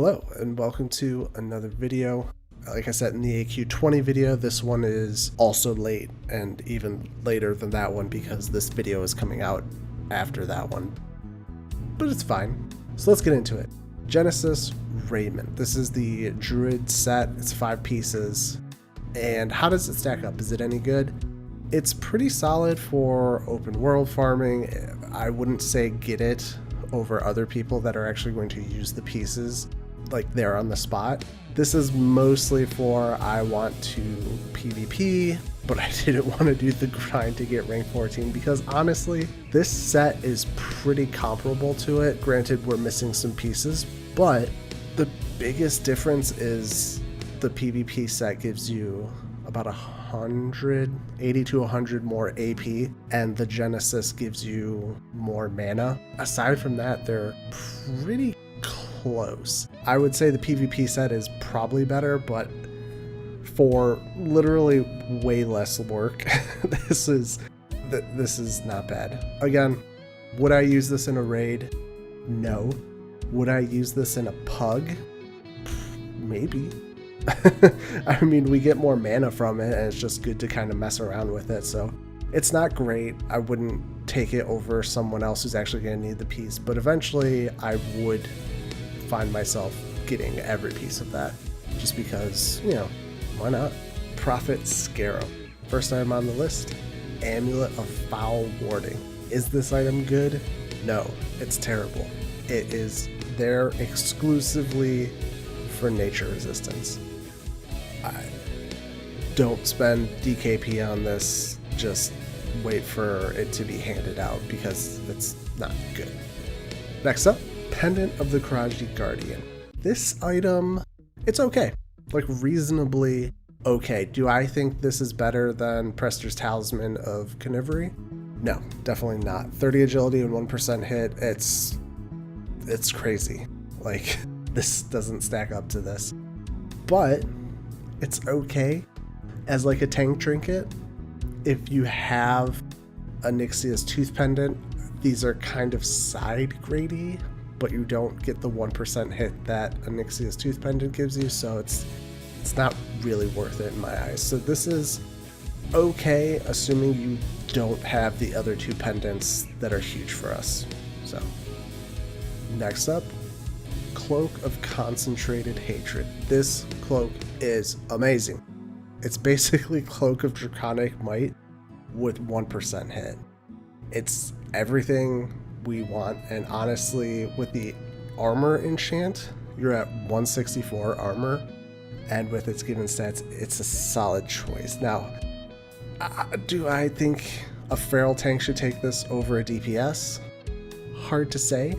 Hello and welcome to another video. Like I said in the AQ20 video, this one is also late and even later than that one because this video is coming out after that one. But it's fine. So let's get into it. Genesis Raiment. This is the Druid set. It's 5 pieces. And how does it stack up? Is it any good? It's pretty solid for open world farming. I wouldn't say get it over other people that are actually going to use the pieces like there on the spot. This is mostly for I want to PvP, but I didn't want to do the grind to get rank 14 because honestly, this set is pretty comparable to it. Granted, we're missing some pieces, but the biggest difference is the PvP set gives you about 80 to 100 more AP, and the Genesis gives you more mana. Aside from that, they're pretty close. I would say the PvP set is probably better, but for literally way less work, this is not bad. Again, would I use this in a raid? No. Would I use this in a pug? Maybe. I mean, we get more mana from it, and it's just good to kind of mess around with it. So it's not great. I wouldn't take it over someone else who's actually going to need the piece, but eventually I would find myself getting every piece of that just because, you know, why not? Prophet Scarab. First item on the list, Amulet of Foul Warding. Is this item good? No, it's terrible. It is there exclusively for nature resistance. Don't spend DKP on this, just wait for it to be handed out because it's not good. Next up, Pendant of the Qiraj Guardian. This item, it's okay, like reasonably okay. Do I think this is better than Prester's Talisman of Carnivory? No, definitely not. 30 agility and 1% hit, it's crazy. Like, this doesn't stack up to this. But it's okay as like a tank trinket. If you have a Nyxia's Tooth Pendant, these are kind of side grady, but you don't get the 1% hit that a Nyxia's Tooth Pendant gives you, so it's not really worth it in my eyes. So this is okay, assuming you don't have the other 2 pendants that are huge for us. So next up, Cloak of Concentrated Hatred. This cloak is amazing. It's basically Cloak of Draconic Might with 1% hit. It's everything we want, and honestly, with the armor enchant, you're at 164 armor, and with its given stats, it's a solid choice. Now, do I think a feral tank should take this over a DPS? Hard to say,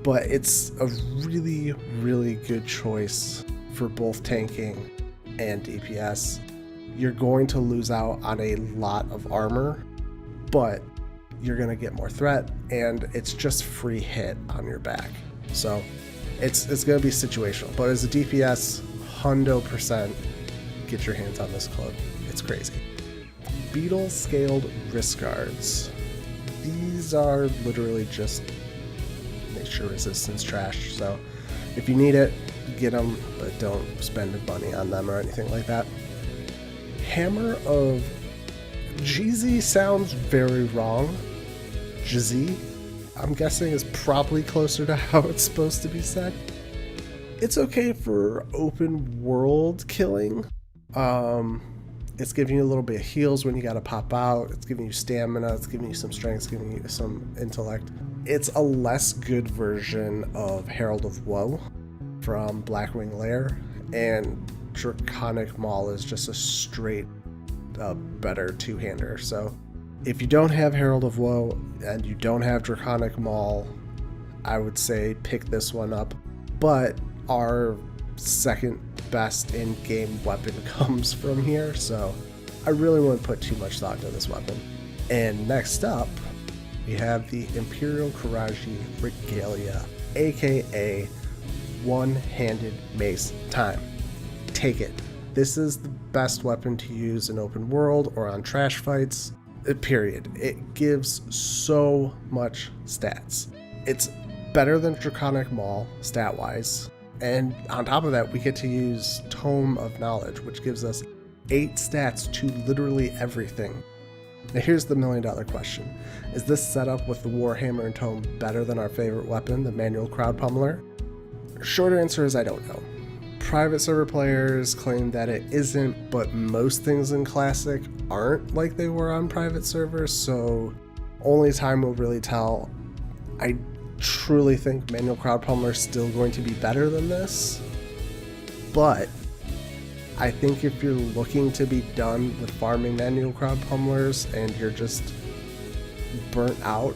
but it's a really, really good choice for both tanking and DPS. You're going to lose out on a lot of armor, but you're going to get more threat, and it's just free hit on your back. So it's going to be situational, but as a DPS, 100% get your hands on this cloak. It's crazy. Beetle Scaled Wrist Guards. These are literally just nature resistance trash, so if you need it, get them, but don't spend money on them or anything like that. Hammer of Jeezy sounds very wrong. Jeezy, I'm guessing, is probably closer to how it's supposed to be said. It's okay for open world killing. It's giving you a little bit of heals when you gotta pop out. It's giving you stamina. It's giving you some strength. It's giving you some intellect. It's a less good version of Herald of Woe from Blackwing Lair, and Draconic Maul is just a straight better two-hander. So if you don't have Herald of Woe and you don't have Draconic Maul, I would say pick this one up. But our second best in-game weapon comes from here, so I really wouldn't put too much thought into this weapon. And next up, we have the Imperial Qiraji Regalia, aka One-Handed Mace Time. Take it. This is the best weapon to use in open world or on trash fights, period. It gives so much stats. It's better than Draconic Maul stat-wise. And on top of that, we get to use Tome of Knowledge, which gives us 8 stats to literally everything. Now here's the $1,000,000 question. Is this setup with the Warhammer and Tome better than our favorite weapon, the Manual Crowd Pummeler? Short answer is I don't know. Private server players claim that it isn't, but most things in Classic aren't like they were on private servers, so only time will really tell. I truly think Manual Crowd Pummeler is still going to be better than this, but I think if you're looking to be done with farming Manual Crowd Pummelers and you're just burnt out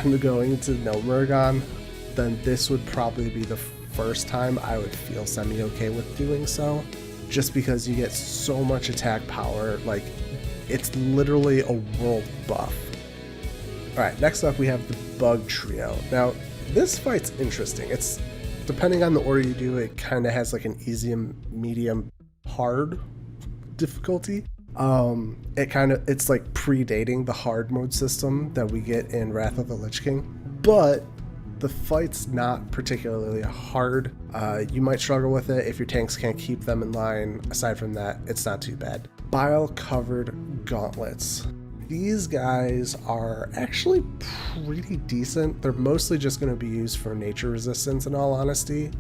on going to Gnomergon, then this would probably be the first time I would feel semi-okay with doing so, just because you get so much attack power. Like, it's literally a world buff. Alright, next up we have the Bug Trio. Now, this fight's interesting. It's, depending on the order you do, it kind of has like an easy, medium, hard difficulty. It's like predating the hard mode system that we get in Wrath of the Lich King, but the fight's not particularly hard. You might struggle with it if your tanks can't keep them in line. Aside from that, it's not too bad. Bile covered gauntlets. These guys are actually pretty decent. They're mostly just going to be used for nature resistance in all honesty,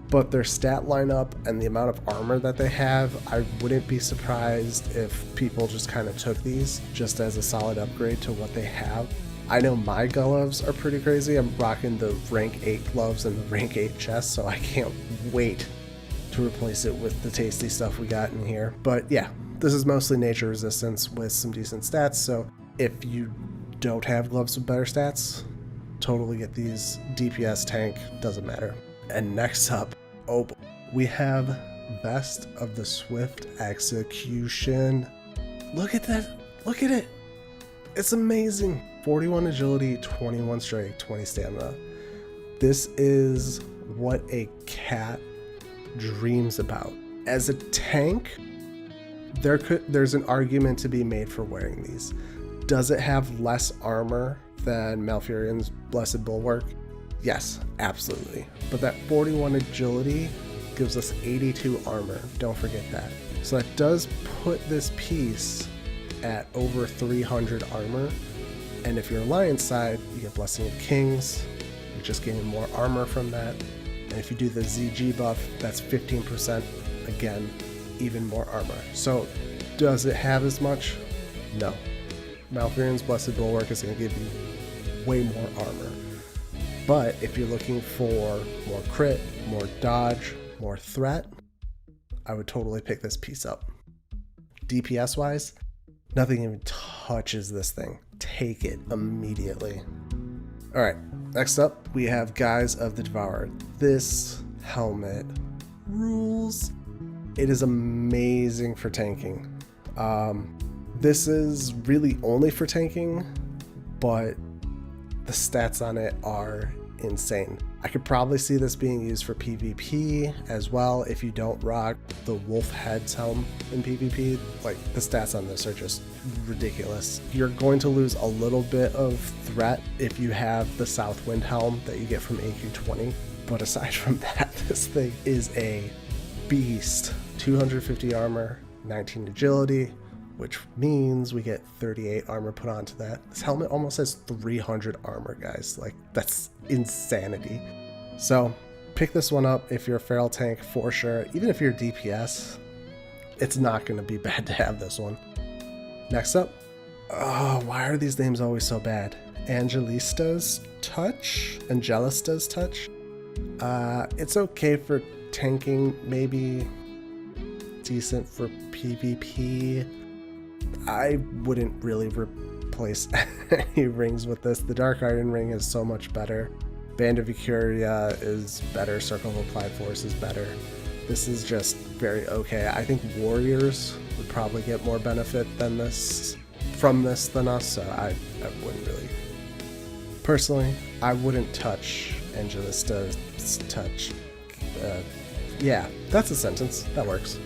but their stat lineup and the amount of armor that they have, I wouldn't be surprised if people just kind of took these just as a solid upgrade to what they have. I know my gloves are pretty crazy. I'm rocking the rank 8 gloves and the rank 8 chest, so I can't wait to replace it with the tasty stuff we got in here. But yeah, this is mostly nature resistance with some decent stats, so if you don't have gloves with better stats, totally get these. DPS tank, doesn't matter. And next up, we have Vest of the Swift Execution. Look at that. Look at it. It's amazing. 41 agility, 21 strength, 20 stamina. This is what a cat dreams about. As a tank, there's an argument to be made for wearing these. Does it have less armor than Malfurion's Blessed Bulwark? Yes, absolutely. But that 41 agility gives us 82 armor. Don't forget that. So that does put this piece at over 300 armor. And if you're Alliance side, you get Blessing of Kings. You're just getting more armor from that. And if you do the ZG buff, that's 15%. Again, even more armor. So does it have as much? No. Malfurion's Blessed Bulwark is going to give you way more armor. But if you're looking for more crit, more dodge, more threat, I would totally pick this piece up. DPS wise, nothing even touches this thing. Take it immediately. Alright, next up we have Guise of the Devourer. This helmet rules. It is amazing for tanking. This is really only for tanking, but the stats on it are insane. I could probably see this being used for PvP as well if you don't rock the Wolf Head's helm in PvP. Like, the stats on this are just ridiculous. You're going to lose a little bit of threat if you have the Southwind helm that you get from AQ40, but aside from that, this thing is a beast. 250 armor, 19 agility, which means we get 38 armor put onto that. This helmet almost has 300 armor, guys. Like, that's insanity. So pick this one up if you're a feral tank for sure. Even if you're DPS, it's not going to be bad to have this one. Next up, oh, why are these names always so bad? Angelista's Touch? Angelista's Touch? It's okay for tanking, maybe decent for PvP. I wouldn't really replace any rings with this. The Dark Iron ring is so much better. Band of Ecuria is better. Circle of Applied Force is better. This is just very okay. I think Warriors would probably get more benefit than this from this than us, so I wouldn't really. Personally, I wouldn't touch Angelista's Touch. Yeah, that's a sentence. That works.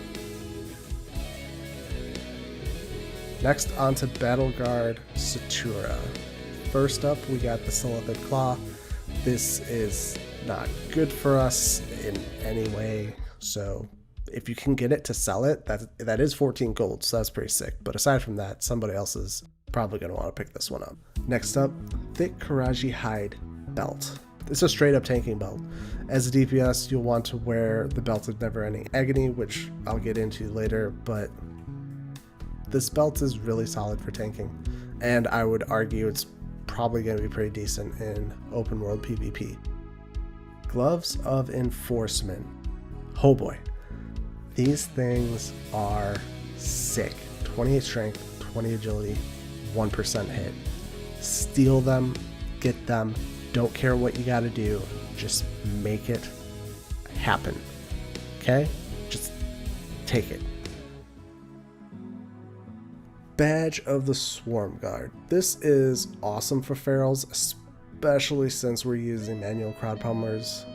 Next, on to Battleguard Satura. First up, we got the Celibate Claw. This is not good for us in any way. So if you can get it to sell it, that is 14 gold, so that's pretty sick. But aside from that, somebody else is probably going to want to pick this one up. Next up, thick Kiraji hide belt. It's a straight up tanking belt. As a DPS, you'll want to wear the belt of never ending agony, which I'll get into later, but this belt is really solid for tanking. And I would argue it's probably going to be pretty decent in open world PvP. Gloves of enforcement. Oh boy. These things are sick. 28 strength, 20 agility, 1% hit. Steal them, get them, don't care what you gotta do, just make it happen. Okay? Just take it. Badge of the Swarm Guard. This is awesome for ferals, especially since we're using manual crowd pummelers.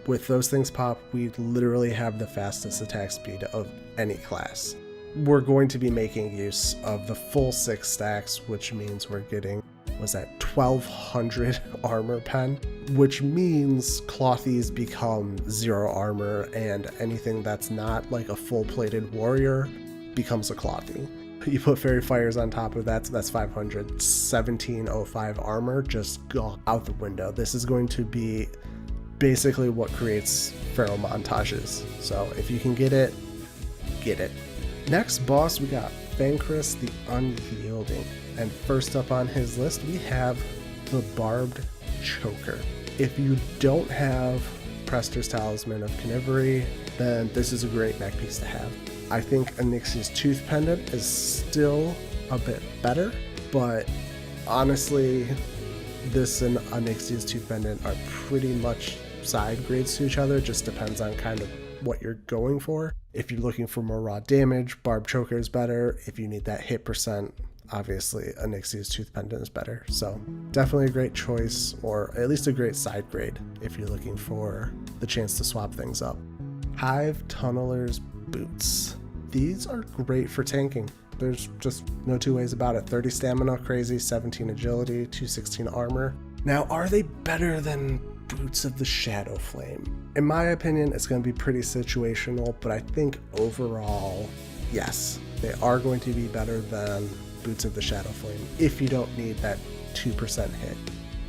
With those things pop, we literally have the fastest attack speed of any class. We're going to be making use of the full 6 stacks, which means we're getting, was that 1200 armor pen, which means clothies become 0 armor, and anything that's not like a full plated warrior becomes a clothy. You put fairy fires on top of that, so that's 500. 1705 armor just gone out the window. This is going to be basically what creates feral montages. So if you can get it, get it. Next boss, we got Bankris the Unyielding. And first up on his list, we have the Barbed Choker. If you don't have Prester's Talisman of Carnivory, then this is a great neck piece to have. I think ahn'qiraj's Tooth Pendant is still a bit better, but honestly, this and ahn'qiraj's Tooth Pendant are pretty much side grades to each other. Just depends on kind of what you're going for. If you're looking for more raw damage, Barbed Choker is better. If you need that hit percent, obviously ahn'qiraj's Tooth Pendant is better. So definitely a great choice, or at least a great side grade if you're looking for the chance to swap things up. Hive Tunneler's Boots. These are great for tanking. There's just no two ways about it. 30 stamina, crazy, 17 agility, 216 armor. Now, are they better than Boots of the Shadow Flame? In my opinion, it's going to be pretty situational, but I think overall, yes, they are going to be better than Boots of the Shadow Flame if you don't need that 2% hit.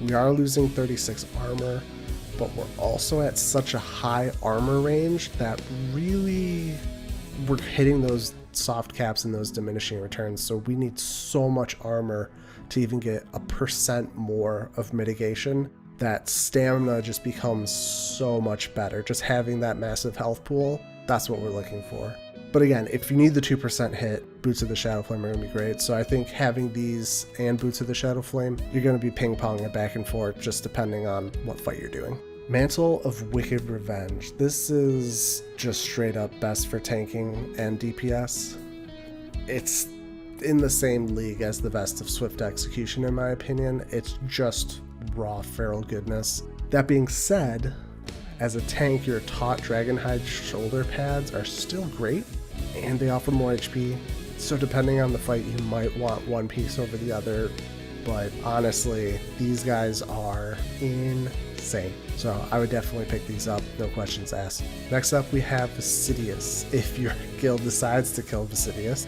We are losing 36 armor, but we're also at such a high armor range that really we're hitting those soft caps and those diminishing returns. So we need so much armor to even get a % more of mitigation that stamina just becomes so much better. Just having that massive health pool, that's what we're looking for. But again, if you need the 2% hit, Boots of the Shadow Flame are going to be great. So I think having these and Boots of the Shadow Flame, you're going to be ping-ponging it back and forth just depending on what fight you're doing. Mantle of Wicked Revenge. This is just straight up best for tanking and DPS. It's in the same league as the Vest of Swift Execution in my opinion. It's just raw feral goodness. That being said, as a tank, your taut Dragonhide shoulder pads are still great, and they offer more HP, so depending on the fight you might want one piece over the other, but honestly, these guys are insane. So I would definitely pick these up, no questions asked. Next up, we have Vasidius, if your guild decides to kill Vasidius.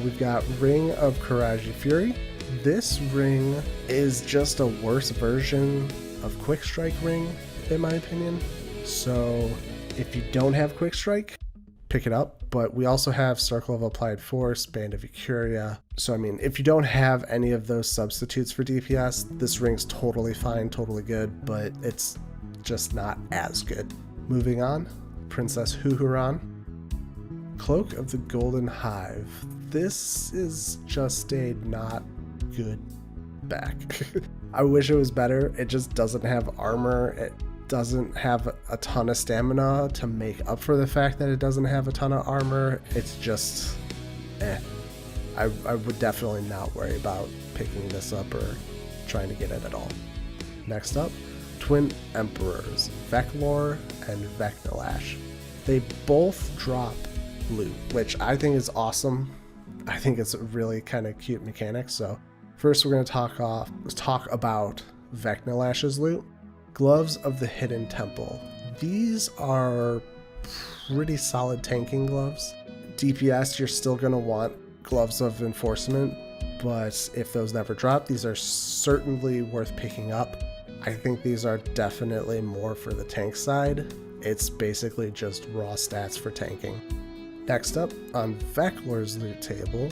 We've got Ring of Kiraji Fury. This ring is just a worse version of Quick Strike Ring, in my opinion. So if you don't have Quick Strike, pick it up. But we also have Circle of Applied Force, Band of Ecuria. So I mean, if you don't have any of those substitutes for DPS, this ring's totally fine, totally good, but it's just not as good. Moving on, Princess Huhuran. Cloak of the Golden Hive. This is just a not good back. I wish it was better. It just doesn't have armor. It doesn't have a ton of stamina to make up for the fact that it doesn't have a ton of armor. It's just I would definitely not worry about picking this up or trying to get it at all. Next up, Twin Emperors, Veclor and Vecnilash. They both drop loot, which I think is awesome. I think it's a really kind of cute mechanic. So first we're going to talk about Vecnilash's loot. Gloves of the Hidden Temple. These are pretty solid tanking gloves. DPS, you're still going to want Gloves of Enforcement, but if those never drop, these are certainly worth picking up. I think these are definitely more for the tank side. It's basically just raw stats for tanking. Next up, on Veklar's loot table,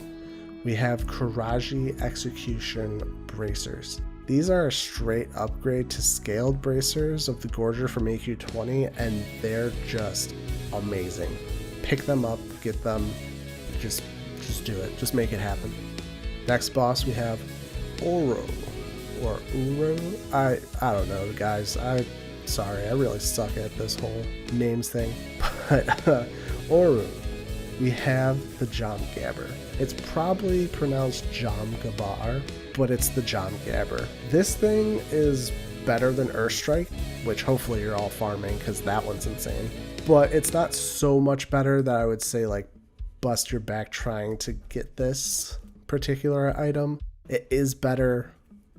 we have Kiraji Execution Bracers. These are a straight upgrade to scaled bracers of the Gorger from AQ40, and they're just amazing. Pick them up, get them, just do it, just make it happen. Next boss we have Oro, or Uro, I don't know guys, sorry, I really suck at this whole names thing, but Oro, we have the Jomgabber. It's probably pronounced Jomgabar, but it's the Jomgabber. This thing is better than Earthstrike, which hopefully you're all farming because that one's insane. But it's not so much better that I would say like bust your back trying to get this particular item. It is better,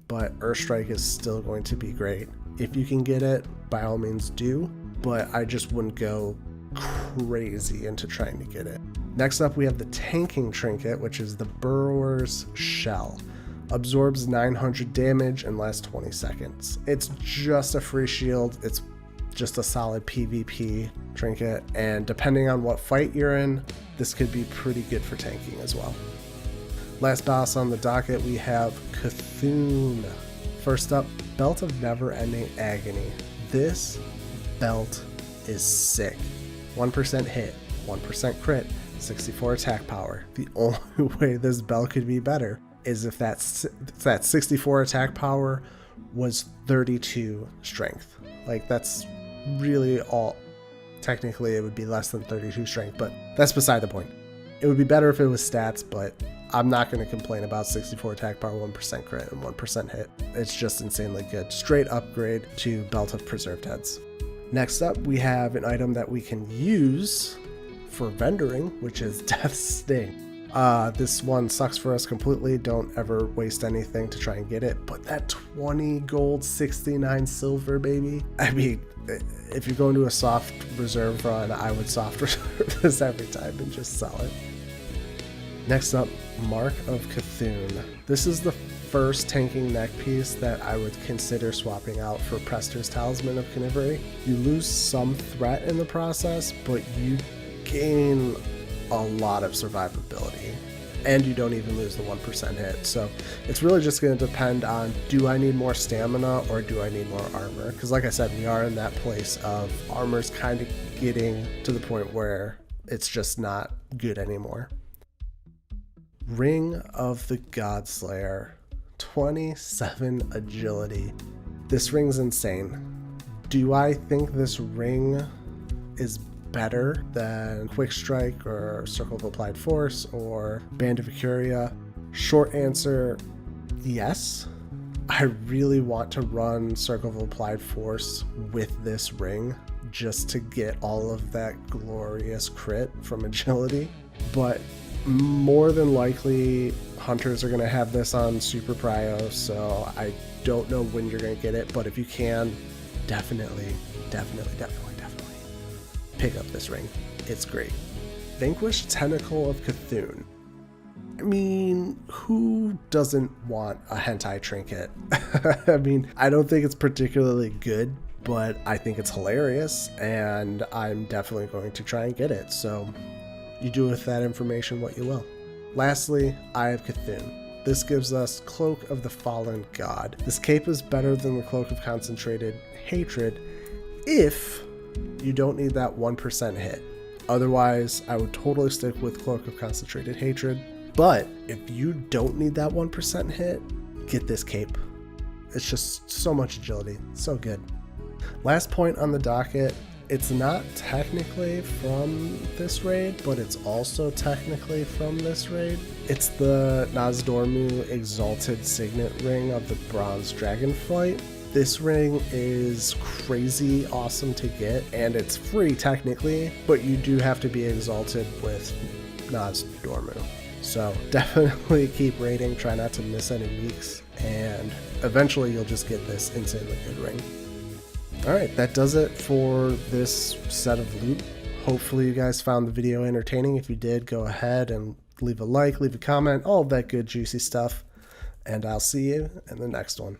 but Earthstrike is still going to be great. If you can get it, by all means do, but I just wouldn't go crazy into trying to get it. Next up we have the tanking trinket, which is the Burrower's Shell. Absorbs 900 damage and lasts 20 seconds. It's just a free shield, it's just a solid PvP trinket, and depending on what fight you're in, this could be pretty good for tanking as well. Last boss on the docket, we have Cthulhu. First up, Belt of Never Ending Agony. This belt is sick. 1% hit, 1% crit, 64 attack power. The only way this belt could be better is if that 64 attack power was 32 strength. Like, that's really all. Technically, it would be less than 32 strength, but that's beside the point. It would be better if it was stats, but I'm not going to complain about 64 attack power, 1% crit, and 1% hit. It's just insanely good. Straight upgrade to Belt of Preserved Heads. Next up, we have an item that we can use for vendoring, which is Death Sting. This one sucks for us completely. Don't ever waste anything to try and get it. But that 20 gold, 69 silver, baby. I mean, if you're going to a soft reserve run, I would soft reserve this every time and just sell it. Next up, Mark of Cthulhu. This is the first tanking neck piece that I would consider swapping out for Prester's Talisman of Carnivory. You lose some threat in the process, but you gain a lot of survivability, and you don't even lose the 1% hit. So it's really just going to depend on, do I need more stamina or do I need more armor? Because like I said, we are in that place of armor's kind of getting to the point where it's just not good anymore. Ring of the Godslayer, 27 agility. This ring's insane. Do I think this ring is better than Quick Strike or Circle of Applied Force or Band of Acuria? Short answer, yes. I really want to run Circle of Applied Force with this ring just to get all of that glorious crit from agility, but more than likely hunters are going to have this on super prio, so I don't know when you're going to get it, but if you can, definitely pick up this ring. It's great. Vanquish Tentacle of Cthulhu. I mean, who doesn't want a hentai trinket? I mean, I don't think it's particularly good, but I think it's hilarious, and I'm definitely going to try and get it, so you do with that information what you will. Lastly, Eye of Cthulhu. This gives us Cloak of the Fallen God. This cape is better than the Cloak of Concentrated Hatred if you don't need that 1% hit. Otherwise, I would totally stick with Cloak of Concentrated Hatred. But if you don't need that 1% hit, get this cape. It's just so much agility, so good. Last point on the docket, it's not technically from this raid, but it's also technically from this raid. It's the Nozdormu Exalted Signet Ring of the Bronze Dragonflight. This ring is crazy awesome to get, and it's free technically, but you do have to be exalted with Nozdormu. So definitely keep raiding, try not to miss any weeks, and eventually you'll just get this insanely good ring. Alright, that does it for this set of loot. Hopefully you guys found the video entertaining. If you did, go ahead and leave a like, leave a comment, all of that good juicy stuff. And I'll see you in the next one.